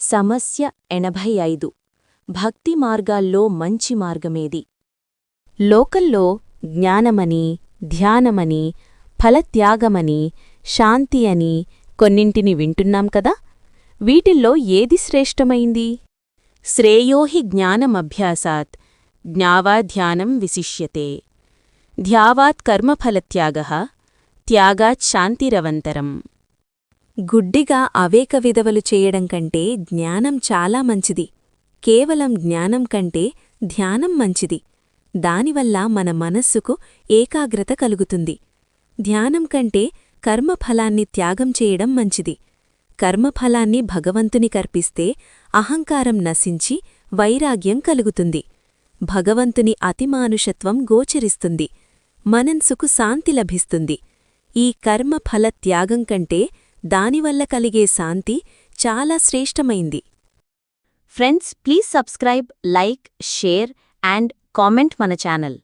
సమస్య 85 భక్తి మార్గాల్లో మంచి మార్గమేది? లోకల్లో జ్ఞానమని, ధ్యానమని, ఫలత్యాగమని, శాంతి అని కొన్నింటిని వింటున్నాం కదా. వీటిల్లో ఏది శ్రేష్టమైంది? శ్రేయోహి జ్ఞానమభ్యాసాత్ జ్ఞావాధ్యానం విశిష్యతే. ధ్యావాత్ కర్మఫలత్యాగః త్యాగాత్ శాంతిరవంతరం. గుడ్డిగా అవేక విధవలు చేయడం కంటే జ్ఞానం చాలా మంచిది. కేవలం జ్ఞానం కంటే ధ్యానం మంచిది. దానివల్ల మన మనస్సుకు ఏకాగ్రత కలుగుతుంది. ధ్యానం కంటే కర్మఫలాన్ని త్యాగం చేయడం మంచిది. కర్మఫలాన్ని భగవంతుని కర్పిస్తే అహంకారం నశించి వైరాగ్యం కలుగుతుంది. భగవంతుని అతిమానుషత్వం గోచరిస్తుంది. మనస్సుకు శాంతి లభిస్తుంది. ఈ కర్మఫల త్యాగం కంటే దానివల్ల కలిగే శాంతి చాలా శ్రేష్టమైంది. Friends, please subscribe, like, share and comment మన ఛానల్.